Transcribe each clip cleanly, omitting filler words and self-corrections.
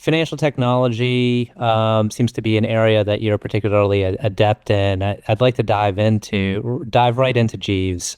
financial technology seems to be an area that you're particularly adept in. I'd like to dive right into Jeeves.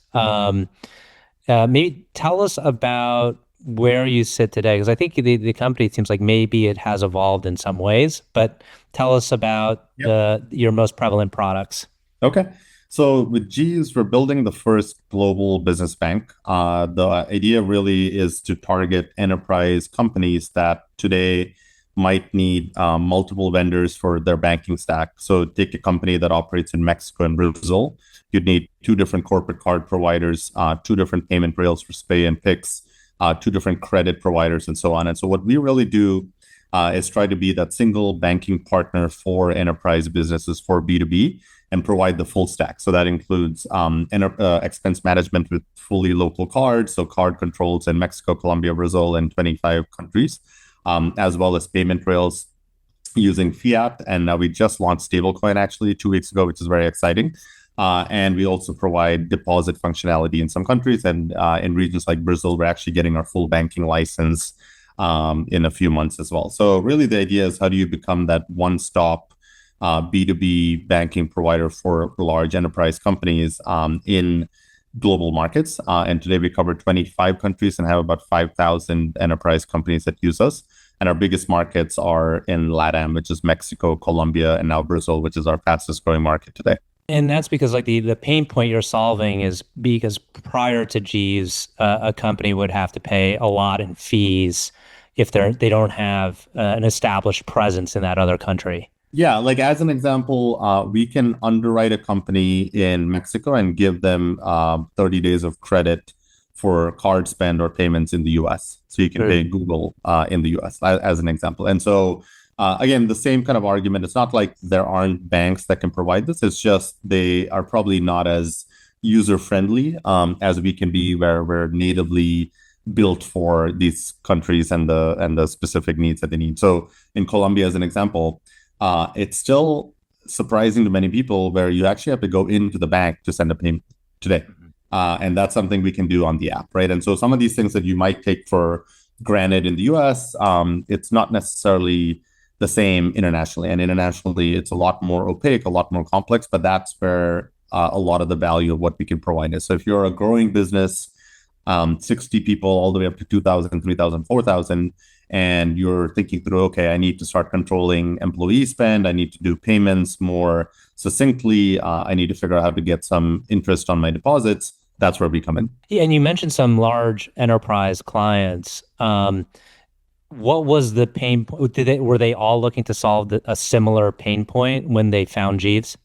Maybe tell us about where you sit today, because I think the company seems like maybe it has evolved in some ways, but tell us about Yep. your most prevalent products. Okay. So with G's, we're building the first global business bank. The idea really is to target enterprise companies that today might need multiple vendors for their banking stack. So take a company that operates in Mexico and Brazil. You'd need two different corporate card providers, two different payment rails for Pay and Pix, two different credit providers, and so on. And so what we really do is try to be that single banking partner for enterprise businesses for B2B and provide the full stack. So that includes expense management with fully local cards, so card controls in Mexico, Colombia, Brazil, and 25 countries, as well as payment rails using fiat. And we just launched stablecoin actually 2 weeks ago, which is very exciting. And we also provide deposit functionality in some countries. And in regions like Brazil, we're actually getting our full banking license in a few months as well. So really the idea is how do you become that one-stop B2B banking provider for large enterprise companies in global markets. And today we cover 25 countries and have about 5,000 enterprise companies that use us. And our biggest markets are in LATAM, which is Mexico, Colombia, and now Brazil, which is our fastest growing market today. And that's because like the pain point you're solving is because prior to Jeeves, a company would have to pay a lot in fees if they don't have an established presence in that other country. Yeah, like as an example, we can underwrite a company in Mexico and give them 30 days of credit for card spend or payments in the US. So you can pay Mm. Google in the US as an example. And so, again, the same kind of argument. It's not like there aren't banks that can provide this. It's just they are probably not as user friendly as we can be, where we're natively built for these countries and the specific needs that they need. So in Colombia, as an example, it's still surprising to many people where you actually have to go into the bank to send a payment today. And that's something we can do on the app, right? And so some of these things that you might take for granted in the US, it's not necessarily the same internationally. And internationally, it's a lot more opaque, a lot more complex, but that's where a lot of the value of what we can provide is. So if you're a growing business, 60 people all the way up to 2,000, 3,000, 4,000, and you're thinking through, okay, I need to start controlling employee spend. I need to do payments more succinctly. I need to figure out how to get some interest on my deposits. That's where we come in. Yeah, and you mentioned some large enterprise clients. What was the pain point? Were they all looking to solve a similar pain point when they found Jeeves?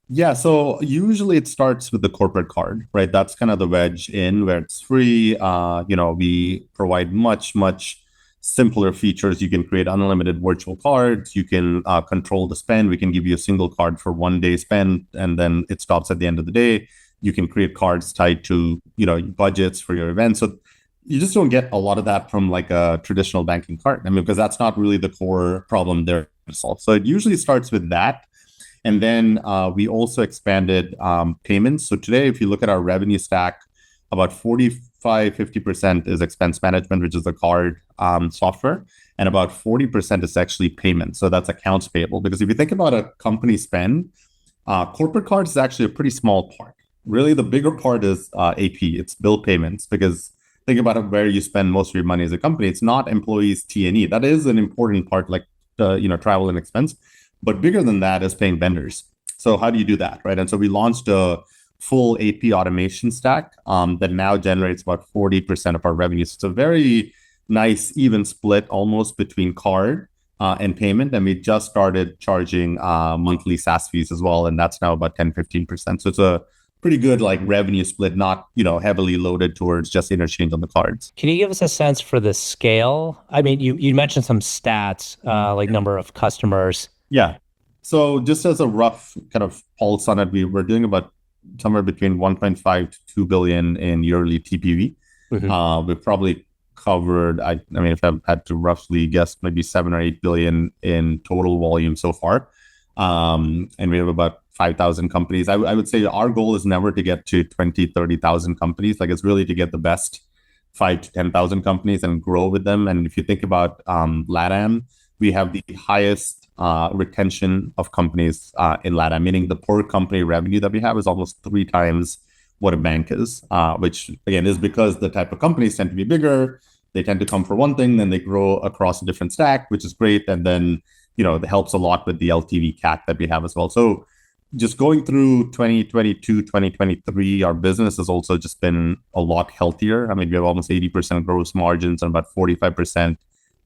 Yeah, so usually it starts with the corporate card, right? That's kind of the wedge in where it's free. We provide much simpler features. You can create unlimited virtual cards. You can control the spend. We can give you a single card for 1 day spend, and then it stops at the end of the day. You can create cards tied to budgets for your events. So you just don't get a lot of that from like a traditional banking card. I mean, because that's not really the core problem there to solve. So it usually starts with that. And then we also expanded payments. So today, if you look at our revenue stack, about 50% is expense management, which is the card software, and about 40% is actually payment. So that's accounts payable. Because if you think about a company spend, corporate cards is actually a pretty small part. Really, the bigger part is AP. It's bill payments. Because think about it, where you spend most of your money as a company. It's not employees T&E. That is an important part, like travel and expense. But bigger than that is paying vendors. So how do you do that, right? And so we launched a full AP automation stack that now generates about 40% of our revenues. It's a very nice even split almost between card and payment. And we just started charging monthly SaaS fees as well. And that's now about 10-15%. So it's a pretty good like revenue split, not heavily loaded towards just interchange on the cards. Can you give us a sense for the scale? I mean, you mentioned some stats, like number of customers. Yeah. So just as a rough kind of pulse on it, we were doing about somewhere between 1.5 to 2 billion in yearly TPV. Mhm. We've probably covered, I mean, if I had to roughly guess, maybe 7 or 8 billion in total volume so far. And we have about 5,000 companies. I would say our goal is never to get to 20, 30,000 companies. Like it's really to get the best 5 to 10,000 companies and grow with them. And if you think about LATAM, we have the highest retention of companies in LATAM, meaning the per company revenue that we have is almost 3 times what a bank is, which again is because the type of companies tend to be bigger. They tend to come for one thing, then they grow across a different stack, which is great. And then, it helps a lot with the LTV CAC that we have as well. So just going through 2022, 2023, our business has also just been a lot healthier. I mean, we have almost 80% gross margins and about 45%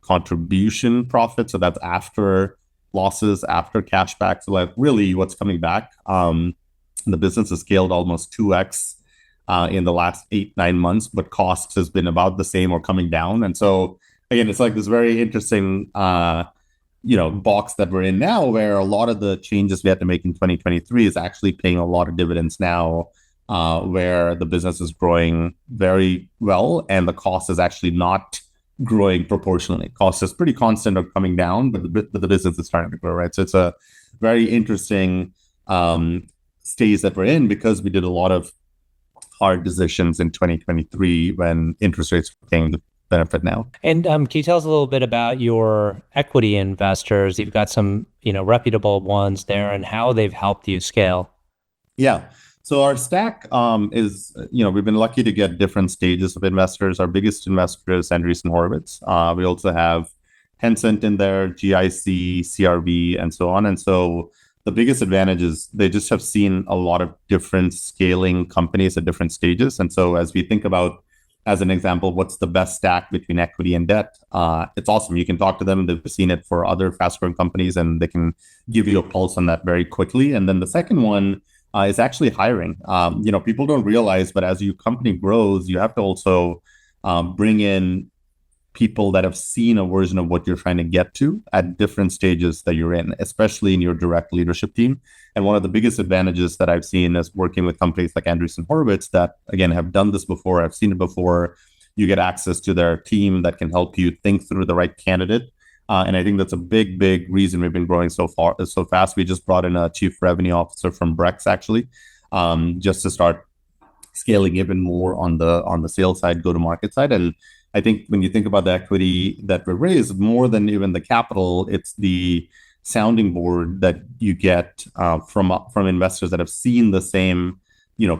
contribution profit. So that's after losses, after cashback. So like really what's coming back. The business has scaled almost 2x in the last 8, 9 months, but costs has been about the same or coming down. And so again, it's like this very interesting box that we're in now, where a lot of the changes we had to make in 2023 is actually paying a lot of dividends now, where the business is growing very well and the cost is actually not growing proportionally. Cost is pretty constant or coming down, but the business is starting to grow, right? So it's a very interesting stage that we're in because we did a lot of hard decisions in 2023 when interest rates were paying the benefit now. And can you tell us a little bit about your equity investors? You've got some, reputable ones there, and how they've helped you scale. Yeah. So our stack is, we've been lucky to get different stages of investors. Our biggest investor is Andreessen Horowitz. We also have Tencent in there, GIC, CRV, and so on. And so the biggest advantage is they just have seen a lot of different scaling companies at different stages. And so as we think about, as an example, what's the best stack between equity and debt? It's awesome. You can talk to them. They've seen it for other fast-growing companies, and they can give you a pulse on that very quickly. And then the second one is actually hiring. People don't realize, but as your company grows, you have to also bring in people that have seen a version of what you're trying to get to at different stages that you're in, especially in your direct leadership team. And one of the biggest advantages that I've seen is working with companies like Andreessen Horowitz that, again, have done this before. I've seen it before. You get access to their team that can help you think through the right candidate. And I think that's a big, big reason we've been growing so fast. We just brought in a chief revenue officer from Brex, actually, just to start scaling even more on the sales side, go-to-market side. And I think when you think about the equity that we raised, more than even the capital, it's the sounding board that you get from investors that have seen the same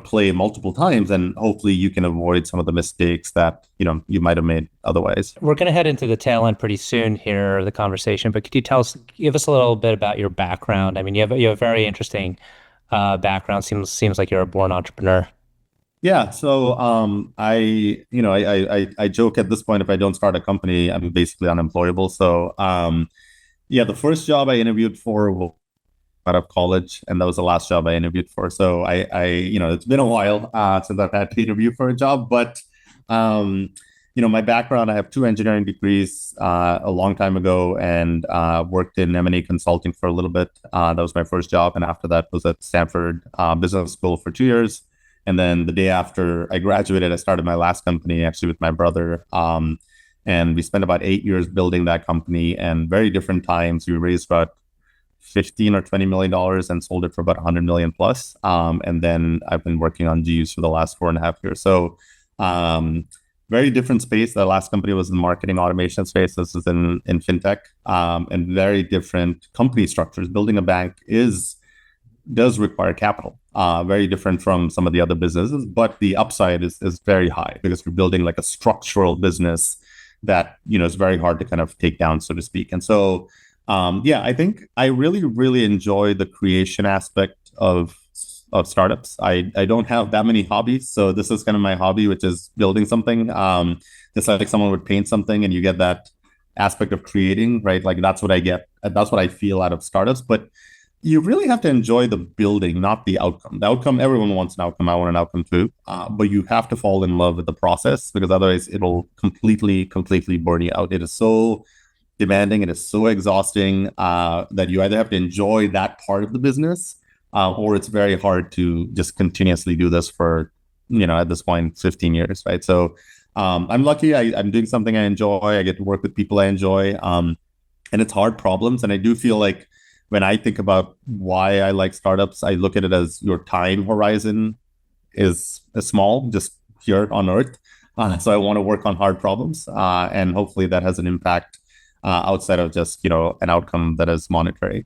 play multiple times, and hopefully you can avoid some of the mistakes that you might have made otherwise. We're going to head into the tail end pretty soon here, the conversation, but could you give us a little bit about your background? I mean, you have a very interesting background. Seems like you're a born entrepreneur. Yeah, so I joke at this point, if I don't start a company, I'm basically unemployable. So yeah, the first job I interviewed for was out of college, and that was the last job I interviewed for. So it's been a while since I've had to interview for a job, but my background, I have 2 engineering degrees a long time ago, and worked in M&A consulting for a little bit. That was my first job, and after that was at Stanford Business School for 2 years. And then the day after I graduated, I started my last company actually with my brother. And we spent about 8 years building that company, and very different times. We raised about 15 or $20 million and sold it for about 100 million plus. And then I've been working on Jeeves for the last 4.5 years. So very different space. The last company was in marketing automation space. This is in fintech, and very different company structures. Building a bank does require capital, very different from some of the other businesses, but the upside is very high because we're building like a structural business that is very hard to kind of take down, so to speak. And so I think I really, really enjoy the creation aspect of startups. I don't have that many hobbies, so this is kind of my hobby, which is building something. Just like someone would paint something and you get that aspect of creating, right? Like that's what I get. That's what I feel out of startups. But you really have to enjoy the building, not the outcome. The outcome, everyone wants an outcome. I want an outcome too. But you have to fall in love with the process, because otherwise it'll completely burn you out. It is so demanding. It is so exhausting that you either have to enjoy that part of the business, or it's very hard to just continuously do this for, at this point, 15 years, right? So I'm lucky. I'm doing something I enjoy. I get to work with people I enjoy. And it's hard problems. And I do feel like when I think about why I like startups, I look at it as your time horizon is small, just here on Earth. So I want to work on hard problems, and hopefully that has an impact outside of just, an outcome that is monetary.